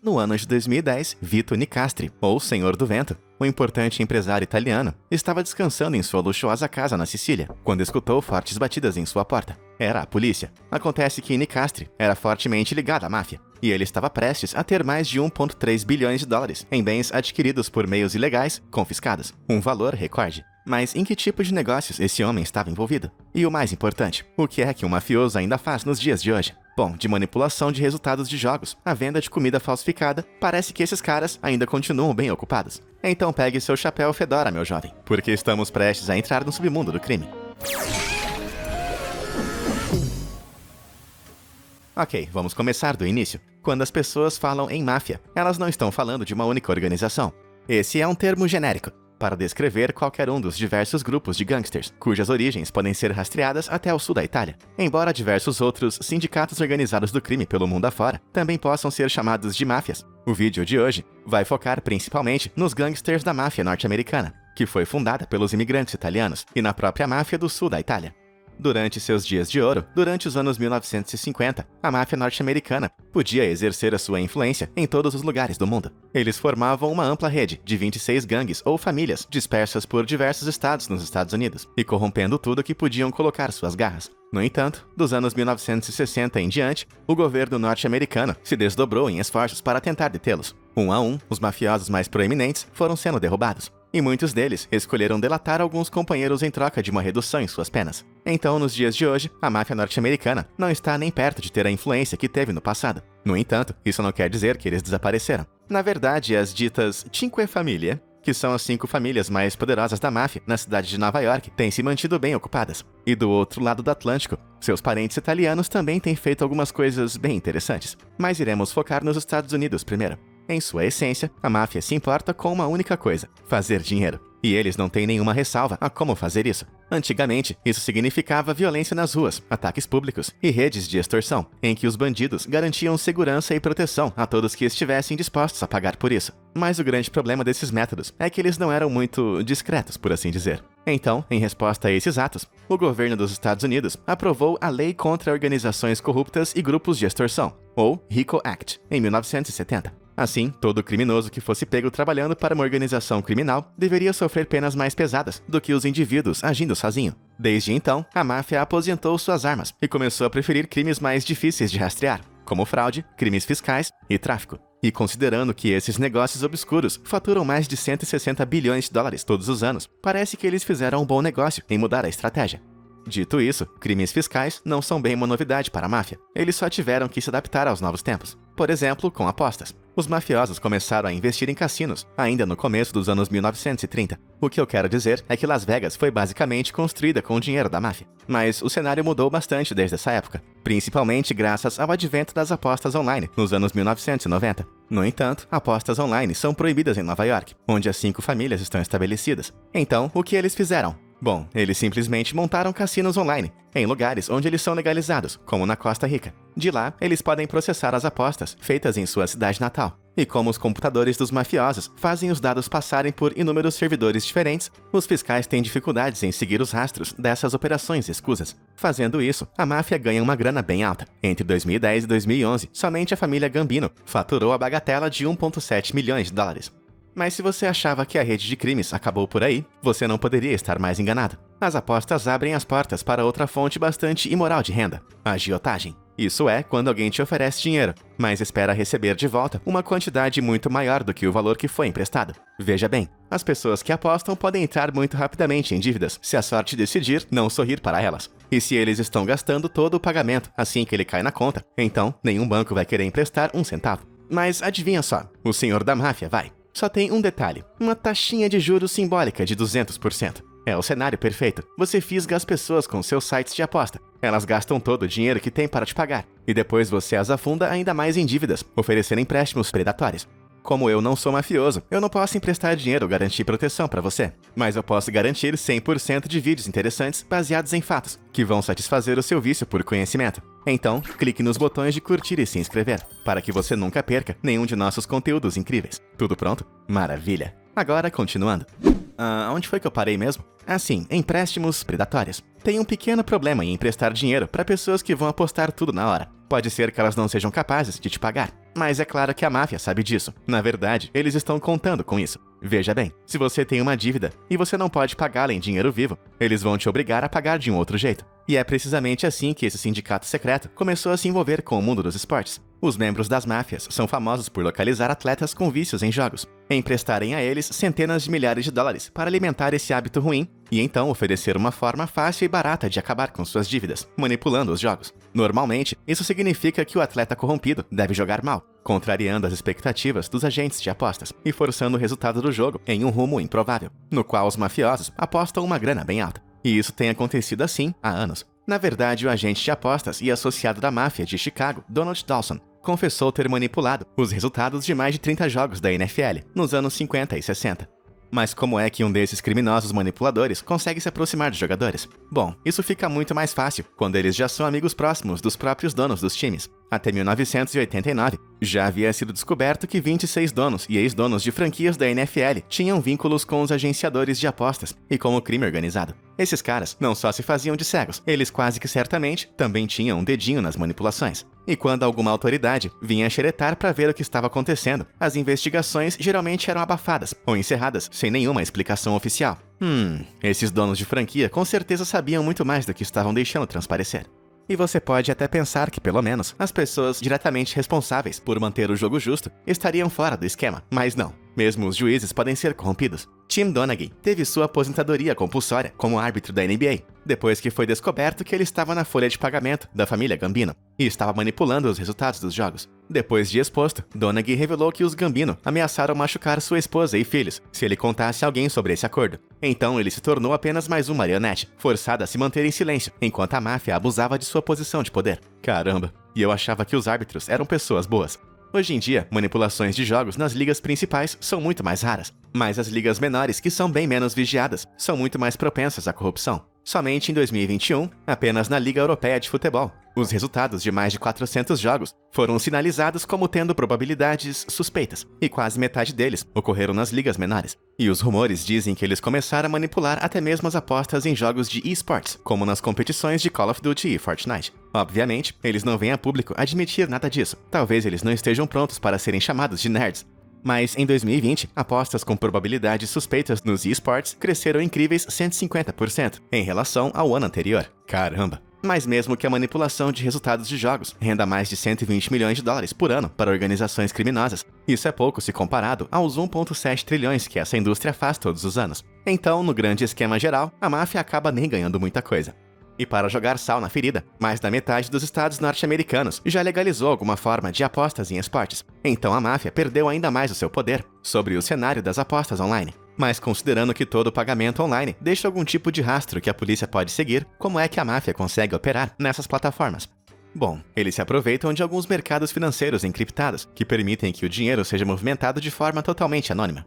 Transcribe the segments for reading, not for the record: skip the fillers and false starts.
No ano de 2010, Vito Nicastri, ou Senhor do Vento, um importante empresário italiano, estava descansando em sua luxuosa casa na Sicília, quando escutou fortes batidas em sua porta. Era a polícia. Acontece que Nicastri era fortemente ligado à máfia, e ele estava prestes a ter mais de 1,3 bilhões de dólares em bens adquiridos por meios ilegais, confiscados. Um valor recorde. Mas em que tipo de negócios esse homem estava envolvido? E o mais importante, o que é que um mafioso ainda faz nos dias de hoje? Bom, de manipulação de resultados de jogos, a venda de comida falsificada, parece que esses caras ainda continuam bem ocupados. Então pegue seu chapéu fedora, meu jovem, porque estamos prestes a entrar no submundo do crime. Ok, vamos começar do início. Quando as pessoas falam em máfia, elas não estão falando de uma única organização. Esse é um termo genérico para descrever qualquer um dos diversos grupos de gangsters, cujas origens podem ser rastreadas até o sul da Itália. Embora diversos outros sindicatos organizados do crime pelo mundo afora também possam ser chamados de máfias, o vídeo de hoje vai focar principalmente nos gangsters da máfia norte-americana, que foi fundada pelos imigrantes italianos e na própria máfia do sul da Itália. Durante seus dias de ouro, durante os anos 1950, a máfia norte-americana podia exercer a sua influência em todos os lugares do mundo. Eles formavam uma ampla rede de 26 gangues ou famílias dispersas por diversos estados nos Estados Unidos e corrompendo tudo que podiam colocar suas garras. No entanto, dos anos 1960 em diante, o governo norte-americano se desdobrou em esforços para tentar detê-los. Um a um, os mafiosos mais proeminentes foram sendo derrubados. E muitos deles escolheram delatar alguns companheiros em troca de uma redução em suas penas. Então, nos dias de hoje, a máfia norte-americana não está nem perto de ter a influência que teve no passado. No entanto, isso não quer dizer que eles desapareceram. Na verdade, as ditas Cinque Famiglie, que são as 5 famílias mais poderosas da máfia na cidade de Nova York, têm se mantido bem ocupadas. E do outro lado do Atlântico, seus parentes italianos também têm feito algumas coisas bem interessantes. Mas iremos focar nos Estados Unidos primeiro. Em sua essência, a máfia se importa com uma única coisa: fazer dinheiro. E eles não têm nenhuma ressalva a como fazer isso. Antigamente, isso significava violência nas ruas, ataques públicos e redes de extorsão, em que os bandidos garantiam segurança e proteção a todos que estivessem dispostos a pagar por isso. Mas o grande problema desses métodos é que eles não eram muito discretos, por assim dizer. Então, em resposta a esses atos, o governo dos Estados Unidos aprovou a Lei contra Organizações Corruptas e Grupos de Extorsão, ou RICO Act, em 1970. Assim, todo criminoso que fosse pego trabalhando para uma organização criminal deveria sofrer penas mais pesadas do que os indivíduos agindo sozinho. Desde então, a máfia aposentou suas armas e começou a preferir crimes mais difíceis de rastrear, como fraude, crimes fiscais e tráfico. E considerando que esses negócios obscuros faturam mais de 160 bilhões de dólares todos os anos, parece que eles fizeram um bom negócio em mudar a estratégia. Dito isso, crimes fiscais não são bem uma novidade para a máfia. Eles só tiveram que se adaptar aos novos tempos. Por exemplo, com apostas. Os mafiosos começaram a investir em cassinos, ainda no começo dos anos 1930. O que eu quero dizer é que Las Vegas foi basicamente construída com o dinheiro da máfia. Mas o cenário mudou bastante desde essa época, principalmente graças ao advento das apostas online, nos anos 1990. No entanto, apostas online são proibidas em Nova York, onde as 5 famílias estão estabelecidas. Então, o que eles fizeram? Bom, eles simplesmente montaram cassinos online, em lugares onde eles são legalizados, como na Costa Rica. De lá, eles podem processar as apostas feitas em sua cidade natal. E como os computadores dos mafiosos fazem os dados passarem por inúmeros servidores diferentes, os fiscais têm dificuldades em seguir os rastros dessas operações escusas. Fazendo isso, a máfia ganha uma grana bem alta. Entre 2010 e 2011, somente a família Gambino faturou a bagatela de 1,7 milhões de dólares. Mas se você achava que a rede de crimes acabou por aí, você não poderia estar mais enganado. As apostas abrem as portas para outra fonte bastante imoral de renda: a agiotagem. Isso é quando alguém te oferece dinheiro, mas espera receber de volta uma quantidade muito maior do que o valor que foi emprestado. Veja bem, as pessoas que apostam podem entrar muito rapidamente em dívidas se a sorte decidir não sorrir para elas. E se eles estão gastando todo o pagamento assim que ele cai na conta, então nenhum banco vai querer emprestar um centavo. Mas adivinha só, o senhor da máfia vai. Só tem um detalhe: uma taxinha de juros simbólica de 200%. É o cenário perfeito. Você fisga as pessoas com seus sites de aposta. Elas gastam todo o dinheiro que têm para te pagar. E depois você as afunda ainda mais em dívidas, oferecendo empréstimos predatórios. Como eu não sou mafioso, eu não posso emprestar dinheiro ou garantir proteção para você. Mas eu posso garantir 100% de vídeos interessantes baseados em fatos, que vão satisfazer o seu vício por conhecimento. Então, clique nos botões de curtir e se inscrever, para que você nunca perca nenhum de nossos conteúdos incríveis. Tudo pronto? Maravilha! Agora, continuando. Onde foi que eu parei mesmo? Sim, empréstimos predatórios. Tem um pequeno problema em emprestar dinheiro para pessoas que vão apostar tudo na hora. Pode ser que elas não sejam capazes de te pagar. Mas é claro que a máfia sabe disso. Na verdade, eles estão contando com isso. Veja bem, se você tem uma dívida e você não pode pagá-la em dinheiro vivo, eles vão te obrigar a pagar de um outro jeito. E é precisamente assim que esse sindicato secreto começou a se envolver com o mundo dos esportes. Os membros das máfias são famosos por localizar atletas com vícios em jogos, emprestarem a eles centenas de milhares de dólares para alimentar esse hábito ruim e então oferecer uma forma fácil e barata de acabar com suas dívidas, manipulando os jogos. Normalmente, isso significa que o atleta corrompido deve jogar mal, contrariando as expectativas dos agentes de apostas e forçando o resultado do jogo em um rumo improvável, no qual os mafiosos apostam uma grana bem alta. E isso tem acontecido assim há anos. Na verdade, o agente de apostas e associado da máfia de Chicago, Donald Dawson, confessou ter manipulado os resultados de mais de 30 jogos da NFL nos anos 50 e 60. Mas como é que um desses criminosos manipuladores consegue se aproximar de jogadores? Bom, isso fica muito mais fácil quando eles já são amigos próximos dos próprios donos dos times. Até 1989, já havia sido descoberto que 26 donos e ex-donos de franquias da NFL tinham vínculos com os agenciadores de apostas e com o crime organizado. Esses caras não só se faziam de cegos, eles quase que certamente também tinham um dedinho nas manipulações. E quando alguma autoridade vinha xeretar para ver o que estava acontecendo, as investigações geralmente eram abafadas ou encerradas sem nenhuma explicação oficial. Esses donos de franquia com certeza sabiam muito mais do que estavam deixando transparecer. E você pode até pensar que, pelo menos, as pessoas diretamente responsáveis por manter o jogo justo estariam fora do esquema, mas não. Mesmo os juízes podem ser corrompidos. Tim Donaghy teve sua aposentadoria compulsória como árbitro da NBA, depois que foi descoberto que ele estava na folha de pagamento da família Gambino e estava manipulando os resultados dos jogos. Depois de exposto, Donaghy revelou que os Gambino ameaçaram machucar sua esposa e filhos se ele contasse a alguém sobre esse acordo. Então ele se tornou apenas mais um marionete, forçado a se manter em silêncio, enquanto a máfia abusava de sua posição de poder. Caramba, e eu achava que os árbitros eram pessoas boas. Hoje em dia, manipulações de jogos nas ligas principais são muito mais raras, mas as ligas menores, que são bem menos vigiadas, são muito mais propensas à corrupção. Somente em 2021, apenas na Liga Europeia de Futebol, os resultados de mais de 400 jogos foram sinalizados como tendo probabilidades suspeitas, e quase metade deles ocorreram nas ligas menores. E os rumores dizem que eles começaram a manipular até mesmo as apostas em jogos de esports, como nas competições de Call of Duty e Fortnite. Obviamente, eles não vêm a público admitir nada disso. Talvez eles não estejam prontos para serem chamados de nerds. Mas em 2020, apostas com probabilidades suspeitas nos esports cresceram incríveis 150% em relação ao ano anterior. Caramba! Mas mesmo que a manipulação de resultados de jogos renda mais de 120 milhões de dólares por ano para organizações criminosas, isso é pouco se comparado aos 1,7 trilhões que essa indústria faz todos os anos. Então, no grande esquema geral, a máfia acaba nem ganhando muita coisa. E para jogar sal na ferida, mais da metade dos estados norte-americanos já legalizou alguma forma de apostas em esportes. Então a máfia perdeu ainda mais o seu poder sobre o cenário das apostas online. Mas considerando que todo pagamento online deixa algum tipo de rastro que a polícia pode seguir, como é que a máfia consegue operar nessas plataformas? Bom, eles se aproveitam de alguns mercados financeiros encriptados, que permitem que o dinheiro seja movimentado de forma totalmente anônima.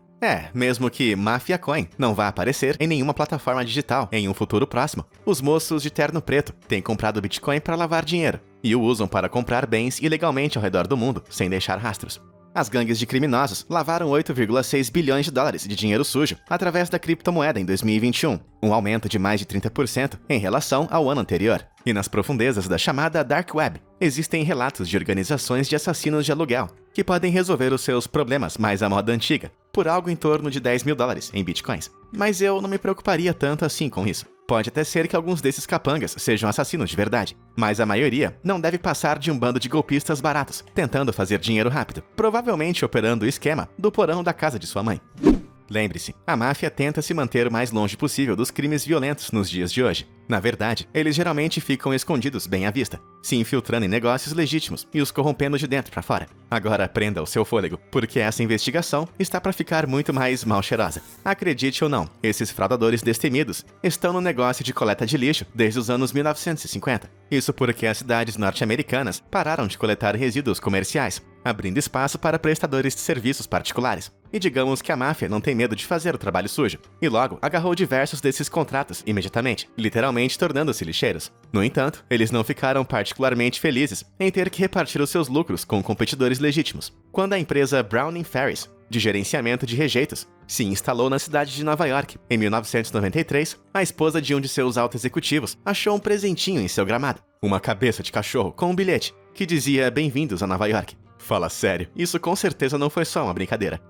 Mesmo que Mafia Coin não vá aparecer em nenhuma plataforma digital em um futuro próximo, os moços de terno preto têm comprado Bitcoin para lavar dinheiro e o usam para comprar bens ilegalmente ao redor do mundo, sem deixar rastros. As gangues de criminosos lavaram 8,6 bilhões de dólares de dinheiro sujo através da criptomoeda em 2021, um aumento de mais de 30% em relação ao ano anterior. E nas profundezas da chamada Dark Web, existem relatos de organizações de assassinos de aluguel que podem resolver os seus problemas mais à moda antiga, por algo em torno de 10 mil dólares em bitcoins. Mas eu não me preocuparia tanto assim com isso. Pode até ser que alguns desses capangas sejam assassinos de verdade, mas a maioria não deve passar de um bando de golpistas baratos, tentando fazer dinheiro rápido, provavelmente operando o esquema do porão da casa de sua mãe. Lembre-se, a máfia tenta se manter o mais longe possível dos crimes violentos nos dias de hoje. Na verdade, eles geralmente ficam escondidos bem à vista, se infiltrando em negócios legítimos e os corrompendo de dentro para fora. Agora prenda o seu fôlego, porque essa investigação está para ficar muito mais mal cheirosa. Acredite ou não, esses fraudadores destemidos estão no negócio de coleta de lixo desde os anos 1950. Isso porque as cidades norte-americanas pararam de coletar resíduos comerciais, abrindo espaço para prestadores de serviços particulares. E digamos que a máfia não tem medo de fazer o trabalho sujo, e logo agarrou diversos desses contratos imediatamente, literalmente tornando-se lixeiros. No entanto, eles não ficaram particularmente felizes em ter que repartir os seus lucros com competidores legítimos. Quando a empresa Browning Ferries de gerenciamento de rejeitos, se instalou na cidade de Nova York. Em 1993, a esposa de um de seus altos executivos achou um presentinho em seu gramado. Uma cabeça de cachorro com um bilhete que dizia "Bem-vindos a Nova York". Fala sério, isso com certeza não foi só uma brincadeira.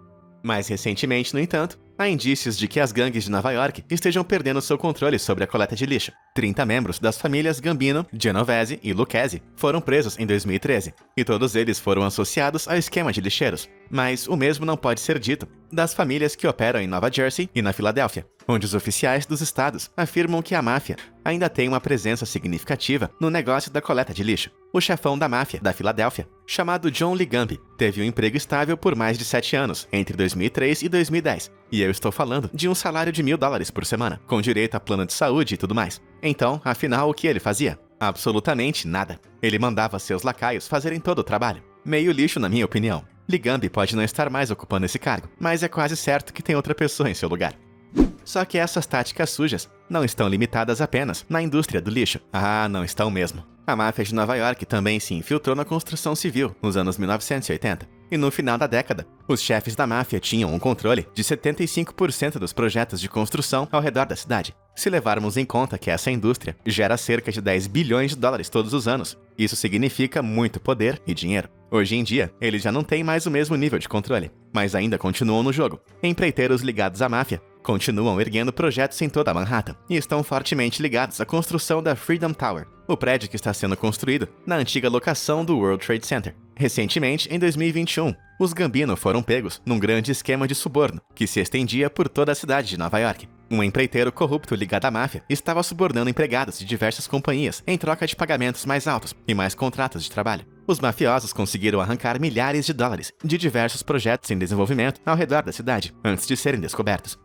Mais recentemente, no entanto, há indícios de que as gangues de Nova York estejam perdendo seu controle sobre a coleta de lixo. 30 membros das famílias Gambino, Genovese e Lucchese foram presos em 2013, e todos eles foram associados ao esquema de lixeiros. Mas o mesmo não pode ser dito das famílias que operam em Nova Jersey e na Filadélfia, onde os oficiais dos estados afirmam que a máfia ainda tem uma presença significativa no negócio da coleta de lixo. O chefão da máfia da Filadélfia, chamado John Ligambi, teve um emprego estável por mais de 7 anos, entre 2003 e 2010. E eu estou falando de um salário de $1.000 por semana, com direito a plano de saúde e tudo mais. Então, afinal, o que ele fazia? Absolutamente nada. Ele mandava seus lacaios fazerem todo o trabalho. Meio lixo, na minha opinião. Ligambi pode não estar mais ocupando esse cargo, mas é quase certo que tem outra pessoa em seu lugar. Só que essas táticas sujas não estão limitadas apenas na indústria do lixo. Ah, não estão mesmo. A máfia de Nova York também se infiltrou na construção civil nos anos 1980. E no final da década, os chefes da máfia tinham um controle de 75% dos projetos de construção ao redor da cidade. Se levarmos em conta que essa indústria gera cerca de $10 bilhões todos os anos, isso significa muito poder e dinheiro. Hoje em dia, eles já não têm mais o mesmo nível de controle, mas ainda continuam no jogo. Empreiteiros ligados à máfia continuam erguendo projetos em toda Manhattan e estão fortemente ligados à construção da Freedom Tower, o prédio que está sendo construído na antiga locação do World Trade Center. Recentemente, em 2021, os Gambino foram pegos num grande esquema de suborno que se estendia por toda a cidade de Nova York. Um empreiteiro corrupto ligado à máfia estava subornando empregados de diversas companhias em troca de pagamentos mais altos e mais contratos de trabalho. Os mafiosos conseguiram arrancar milhares de dólares de diversos projetos em desenvolvimento ao redor da cidade antes de serem descobertos.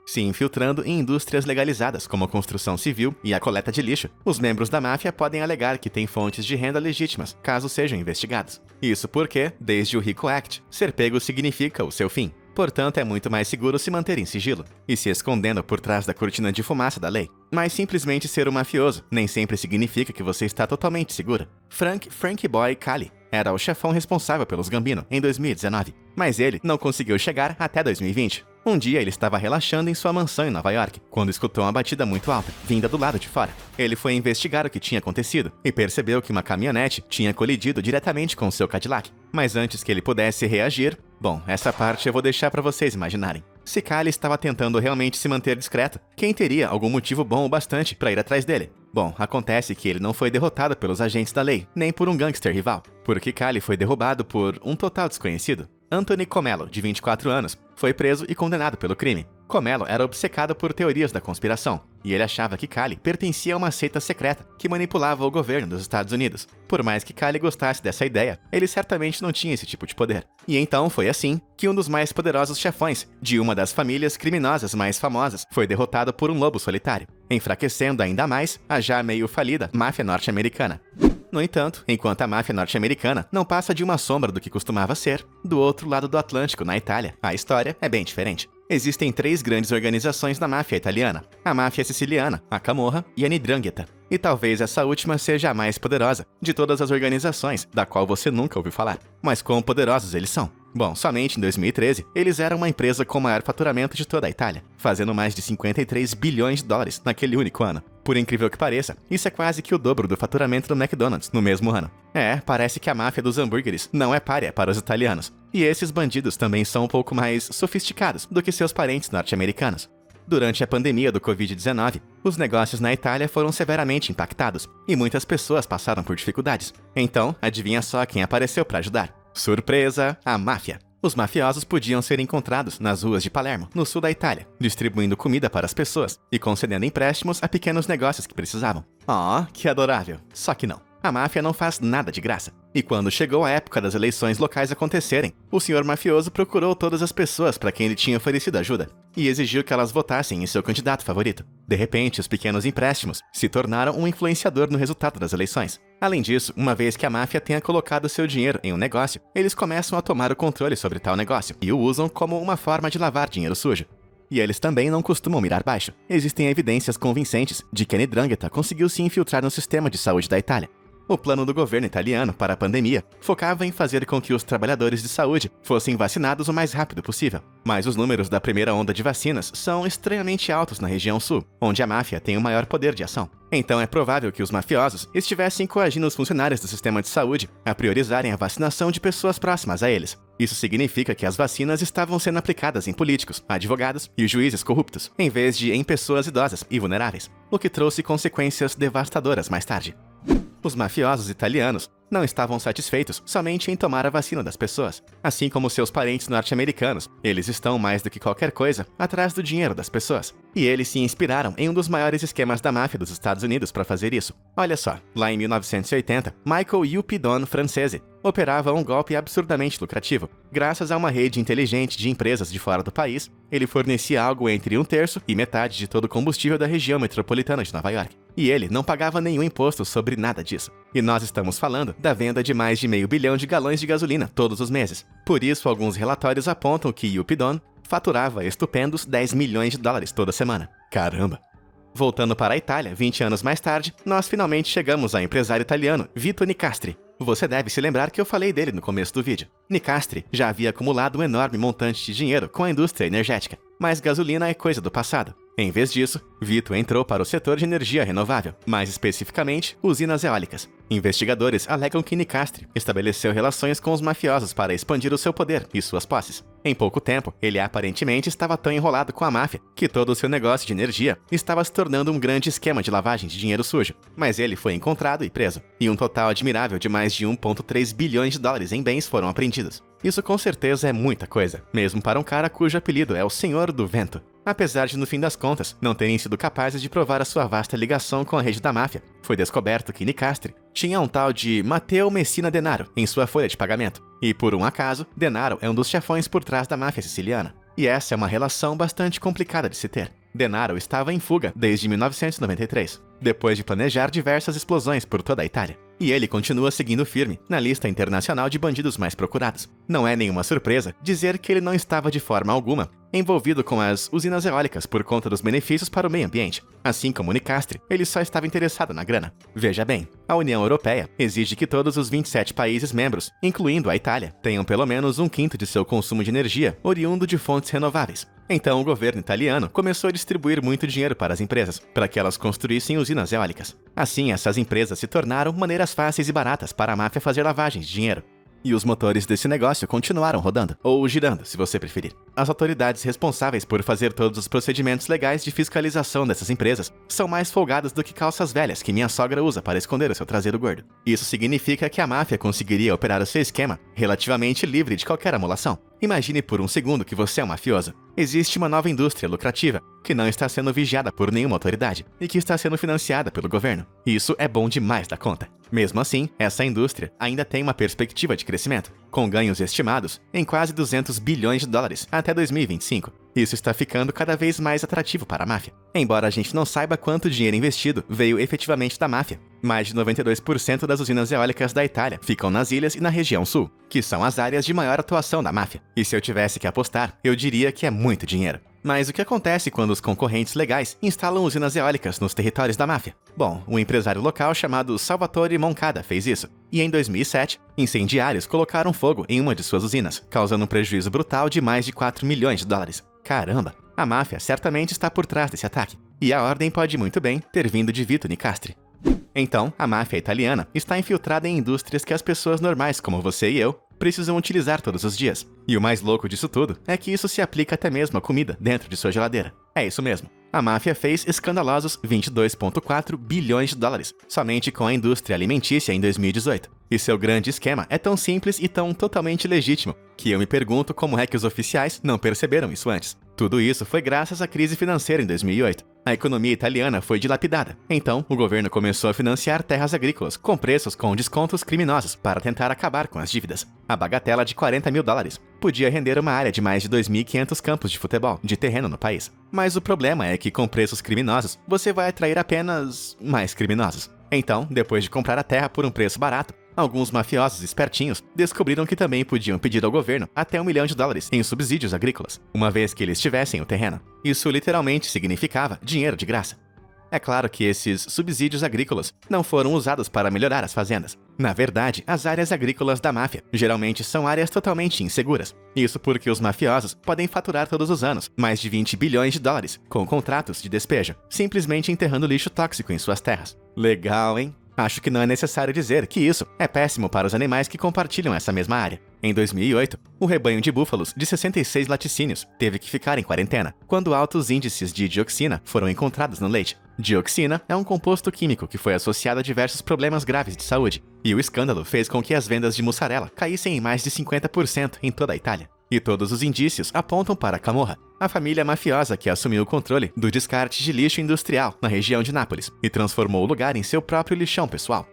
Se infiltrando em indústrias legalizadas como a construção civil e a coleta de lixo, os membros da máfia podem alegar que têm fontes de renda legítimas, caso sejam investigados. Isso porque, desde o RICO Act, ser pego significa o seu fim. Portanto, é muito mais seguro se manter em sigilo e se escondendo por trás da cortina de fumaça da lei. Mas simplesmente ser um mafioso nem sempre significa que você está totalmente seguro. Frank Boy Cali era o chefão responsável pelos Gambino em 2019, mas ele não conseguiu chegar até 2020. Um dia ele estava relaxando em sua mansão em Nova York, quando escutou uma batida muito alta, vinda do lado de fora. Ele foi investigar o que tinha acontecido e percebeu que uma caminhonete tinha colidido diretamente com seu Cadillac. Mas antes que ele pudesse reagir, bom, essa parte eu vou deixar para vocês imaginarem. Se Cali estava tentando realmente se manter discreto, quem teria algum motivo bom o bastante para ir atrás dele? Bom, acontece que ele não foi derrotado pelos agentes da lei, nem por um gangster rival, porque Cali foi derrubado por um total desconhecido. Anthony Comello, de 24 anos, foi preso e condenado pelo crime. Comello era obcecado por teorias da conspiração, e ele achava que Cali pertencia a uma seita secreta que manipulava o governo dos Estados Unidos. Por mais que Cali gostasse dessa ideia, ele certamente não tinha esse tipo de poder. E então foi assim que um dos mais poderosos chefões de uma das famílias criminosas mais famosas foi derrotado por um lobo solitário, enfraquecendo ainda mais a já meio falida máfia norte-americana. No entanto, enquanto a máfia norte-americana não passa de uma sombra do que costumava ser, do outro lado do Atlântico, na Itália, a história é bem diferente. Existem 3 grandes organizações da máfia italiana: a máfia siciliana, a Camorra e a 'Ndrangheta. E talvez essa última seja a mais poderosa de todas as organizações, da qual você nunca ouviu falar. Mas quão poderosos eles são? Bom, somente em 2013, eles eram uma empresa com o maior faturamento de toda a Itália, fazendo mais de $53 bilhões naquele único ano. Por incrível que pareça, isso é quase que o dobro do faturamento do McDonald's no mesmo ano. Parece que a máfia dos hambúrgueres não é pária para os italianos. E esses bandidos também são um pouco mais sofisticados do que seus parentes norte-americanos. Durante a pandemia do Covid-19, os negócios na Itália foram severamente impactados e muitas pessoas passaram por dificuldades. Então, adivinha só quem apareceu para ajudar? Surpresa! A máfia! Os mafiosos podiam ser encontrados nas ruas de Palermo, no sul da Itália, distribuindo comida para as pessoas e concedendo empréstimos a pequenos negócios que precisavam. Oh, que adorável! Só que não. A máfia não faz nada de graça. E quando chegou a época das eleições locais acontecerem, o senhor mafioso procurou todas as pessoas para quem ele tinha oferecido ajuda e exigiu que elas votassem em seu candidato favorito. De repente, os pequenos empréstimos se tornaram um influenciador no resultado das eleições. Além disso, uma vez que a máfia tenha colocado seu dinheiro em um negócio, eles começam a tomar o controle sobre tal negócio e o usam como uma forma de lavar dinheiro sujo. E eles também não costumam mirar baixo. Existem evidências convincentes de que a 'Ndrangheta conseguiu se infiltrar no sistema de saúde da Itália. O plano do governo italiano para a pandemia focava em fazer com que os trabalhadores de saúde fossem vacinados o mais rápido possível. Mas os números da primeira onda de vacinas são estranhamente altos na região sul, onde a máfia tem o maior poder de ação. Então é provável que os mafiosos estivessem coagindo os funcionários do sistema de saúde a priorizarem a vacinação de pessoas próximas a eles. Isso significa que as vacinas estavam sendo aplicadas em políticos, advogados e juízes corruptos, em vez de em pessoas idosas e vulneráveis, o que trouxe consequências devastadoras mais tarde. Os mafiosos italianos não estavam satisfeitos somente em tomar a vacina das pessoas. Assim como seus parentes norte-americanos, eles estão mais do que qualquer coisa atrás do dinheiro das pessoas. E eles se inspiraram em um dos maiores esquemas da máfia dos Estados Unidos para fazer isso. Olha só, lá em 1980, Michael Yupidon Francese operava um golpe absurdamente lucrativo. Graças a uma rede inteligente de empresas de fora do país, ele fornecia algo entre 1/3 e metade de todo o combustível da região metropolitana de Nova York. E ele não pagava nenhum imposto sobre nada disso. E nós estamos falando da venda de mais de 500 milhões de galões de gasolina todos os meses. Por isso, alguns relatórios apontam que Yupidon faturava estupendos 10 milhões de dólares toda semana. Caramba! Voltando para a Itália, 20 anos mais tarde, nós finalmente chegamos ao empresário italiano Vito Nicastri. Você deve se lembrar que eu falei dele no começo do vídeo. Nicastri já havia acumulado um enorme montante de dinheiro com a indústria energética, mas gasolina é coisa do passado. Em vez disso, Vito entrou para o setor de energia renovável, mais especificamente, usinas eólicas. Investigadores alegam que Nicastri estabeleceu relações com os mafiosos para expandir o seu poder e suas posses. Em pouco tempo, ele aparentemente estava tão enrolado com a máfia que todo o seu negócio de energia estava se tornando um grande esquema de lavagem de dinheiro sujo. Mas ele foi encontrado e preso, e um total admirável de mais de 1,3 bilhões de dólares em bens foram apreendidos. Isso com certeza é muita coisa, mesmo para um cara cujo apelido é o Senhor do Vento. Apesar de, no fim das contas, não terem sido capazes de provar a sua vasta ligação com a rede da máfia, foi descoberto que Nicastri tinha um tal de Matteo Messina Denaro em sua folha de pagamento. E, por um acaso, Denaro é um dos chefões por trás da máfia siciliana. E essa é uma relação bastante complicada de se ter. Denaro estava em fuga desde 1993, depois de planejar diversas explosões por toda a Itália. E ele continua seguindo firme na lista internacional de bandidos mais procurados. Não é nenhuma surpresa dizer que ele não estava de forma alguma envolvido com as usinas eólicas por conta dos benefícios para o meio ambiente. Assim como Nicastri, ele só estava interessado na grana. Veja bem, a União Europeia exige que todos os 27 países membros, incluindo a Itália, tenham pelo menos 1/5 de seu consumo de energia oriundo de fontes renováveis. Então o governo italiano começou a distribuir muito dinheiro para as empresas, para que elas construíssem usinas eólicas. Assim, essas empresas se tornaram maneiras fáceis e baratas para a máfia fazer lavagens de dinheiro. E os motores desse negócio continuaram rodando, ou girando, se você preferir. As autoridades responsáveis por fazer todos os procedimentos legais de fiscalização dessas empresas são mais folgadas do que calças velhas que minha sogra usa para esconder o seu traseiro gordo. Isso significa que a máfia conseguiria operar o seu esquema relativamente livre de qualquer amolação. Imagine por um segundo que você é um mafioso. Existe uma nova indústria lucrativa que não está sendo vigiada por nenhuma autoridade e que está sendo financiada pelo governo. Isso é bom demais da conta. Mesmo assim, essa indústria ainda tem uma perspectiva de crescimento, com ganhos estimados em quase 200 bilhões de dólares até 2025. Isso está ficando cada vez mais atrativo para a máfia. Embora a gente não saiba quanto dinheiro investido veio efetivamente da máfia, mais de 92% das usinas eólicas da Itália ficam nas ilhas e na região sul, que são as áreas de maior atuação da máfia. E se eu tivesse que apostar, eu diria que é muito dinheiro. Mas o que acontece quando os concorrentes legais instalam usinas eólicas nos territórios da máfia? Bom, um empresário local chamado Salvatore Moncada fez isso. E em 2007, incendiários colocaram fogo em uma de suas usinas, causando um prejuízo brutal de mais de 4 milhões de dólares. Caramba! A máfia certamente está por trás desse ataque. E a ordem pode muito bem ter vindo de Vito Nicastri. Então, a máfia italiana está infiltrada em indústrias que as pessoas normais como você e eu precisam utilizar todos os dias. E o mais louco disso tudo é que isso se aplica até mesmo à comida dentro de sua geladeira. É isso mesmo. A máfia fez escandalosos 22,4 bilhões de dólares somente com a indústria alimentícia em 2018. E seu grande esquema é tão simples e tão totalmente legítimo que eu me pergunto como é que os oficiais não perceberam isso antes. Tudo isso foi graças à crise financeira em 2008. A economia italiana foi dilapidada. Então, o governo começou a financiar terras agrícolas com preços com descontos criminosos para tentar acabar com as dívidas. A bagatela de 40 mil dólares podia render uma área de mais de 2.500 campos de futebol de terreno no país. Mas o problema é que com preços criminosos, você vai atrair apenas mais criminosos. Então, depois de comprar a terra por um preço barato, alguns mafiosos espertinhos descobriram que também podiam pedir ao governo até $1 milhão em subsídios agrícolas, uma vez que eles tivessem o terreno. Isso literalmente significava dinheiro de graça. É claro que esses subsídios agrícolas não foram usados para melhorar as fazendas. Na verdade, as áreas agrícolas da máfia geralmente são áreas totalmente inseguras. Isso porque os mafiosos podem faturar todos os anos mais de 20 bilhões de dólares com contratos de despejo, simplesmente enterrando lixo tóxico em suas terras. Legal, hein? Acho que não é necessário dizer que isso é péssimo para os animais que compartilham essa mesma área. Em 2008, o rebanho de búfalos de 66 laticínios teve que ficar em quarentena, quando altos índices de dioxina foram encontrados no leite. Dioxina é um composto químico que foi associado a diversos problemas graves de saúde, e o escândalo fez com que as vendas de mussarela caíssem em mais de 50% em toda a Itália. E todos os indícios apontam para Camorra, a família mafiosa que assumiu o controle do descarte de lixo industrial na região de Nápoles e transformou o lugar em seu próprio lixão pessoal.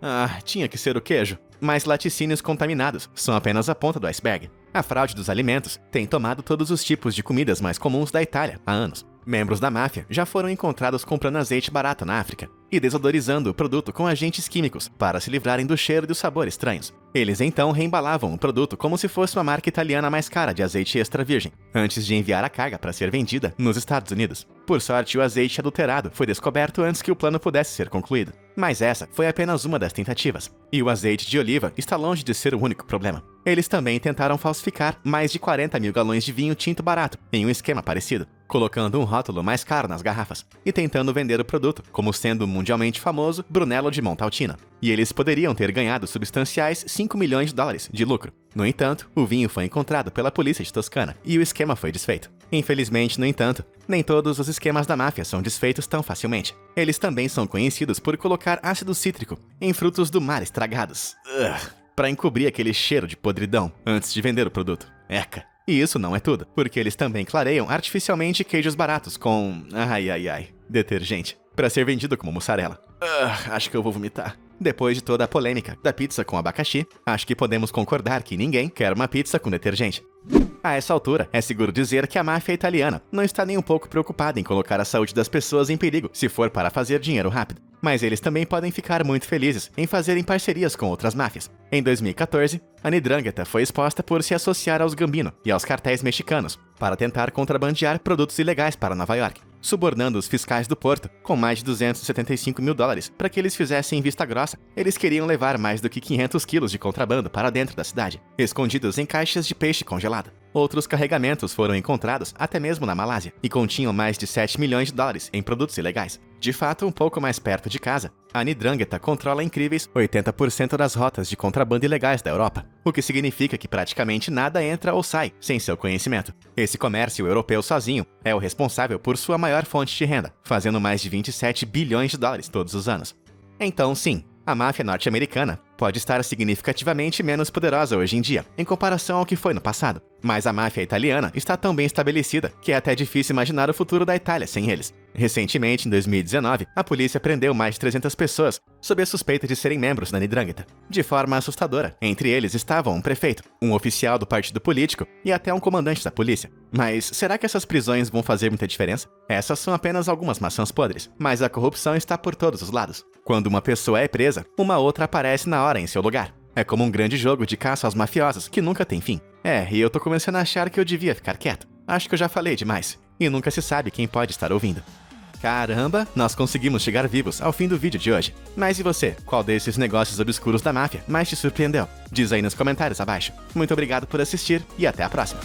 Ah, tinha que ser o queijo. Mas laticínios contaminados são apenas a ponta do iceberg. A fraude dos alimentos tem tomado todos os tipos de comidas mais comuns da Itália há anos. Membros da máfia já foram encontrados comprando azeite barato na África e desodorizando o produto com agentes químicos para se livrarem do cheiro e do sabor estranhos. Eles então reembalavam o produto como se fosse uma marca italiana mais cara de azeite extra virgem, antes de enviar a carga para ser vendida nos Estados Unidos. Por sorte, o azeite adulterado foi descoberto antes que o plano pudesse ser concluído. Mas essa foi apenas uma das tentativas, e o azeite de oliva está longe de ser o único problema. Eles também tentaram falsificar mais de 40 mil galões de vinho tinto barato, em um esquema parecido, colocando um rótulo mais caro nas garrafas e tentando vender o produto como sendo o mundialmente famoso Brunello di Montalcino. E eles poderiam ter ganhado substanciais 5 milhões de dólares de lucro. No entanto, o vinho foi encontrado pela polícia de Toscana e o esquema foi desfeito. Infelizmente, no entanto, nem todos os esquemas da máfia são desfeitos tão facilmente. Eles também são conhecidos por colocar ácido cítrico em frutos do mar estragados, para encobrir aquele cheiro de podridão antes de vender o produto. Eca! E isso não é tudo, porque eles também clareiam artificialmente queijos baratos com... detergente, para ser vendido como mussarela. Acho que eu vou vomitar. Depois de toda a polêmica da pizza com abacaxi, acho que podemos concordar que ninguém quer uma pizza com detergente. A essa altura, é seguro dizer que a máfia italiana não está nem um pouco preocupada em colocar a saúde das pessoas em perigo se for para fazer dinheiro rápido. Mas eles também podem ficar muito felizes em fazerem parcerias com outras máfias. Em 2014, a 'Ndrangheta foi exposta por se associar aos Gambino e aos cartéis mexicanos para tentar contrabandear produtos ilegais para Nova York, subornando os fiscais do porto com mais de 275 mil dólares para que eles fizessem vista grossa. Eles queriam levar mais do que 500 quilos de contrabando para dentro da cidade, escondidos em caixas de peixe congelado. Outros carregamentos foram encontrados até mesmo na Malásia e continham mais de 7 milhões de dólares em produtos ilegais. De fato, um pouco mais perto de casa, a 'Ndrangheta controla incríveis 80% das rotas de contrabando ilegais da Europa, o que significa que praticamente nada entra ou sai sem seu conhecimento. Esse comércio europeu sozinho é o responsável por sua maior fonte de renda, fazendo mais de 27 bilhões de dólares todos os anos. Então, sim, a máfia norte-americana pode estar significativamente menos poderosa hoje em dia, em comparação ao que foi no passado. Mas a máfia italiana está tão bem estabelecida que é até difícil imaginar o futuro da Itália sem eles. Recentemente, em 2019, a polícia prendeu mais de 300 pessoas sob a suspeita de serem membros da 'Ndrangheta, de forma assustadora. Entre eles estavam um prefeito, um oficial do partido político e até um comandante da polícia. Mas será que essas prisões vão fazer muita diferença? Essas são apenas algumas maçãs podres, mas a corrupção está por todos os lados. Quando uma pessoa é presa, uma outra aparece na hora em seu lugar. É como um grande jogo de caça aos mafiosos que nunca tem fim. E eu tô começando a achar que eu devia ficar quieto. Acho que eu já falei demais. E nunca se sabe quem pode estar ouvindo. Caramba, nós conseguimos chegar vivos ao fim do vídeo de hoje. Mas e você? Qual desses negócios obscuros da máfia mais te surpreendeu? Diz aí nos comentários abaixo. Muito obrigado por assistir e até a próxima.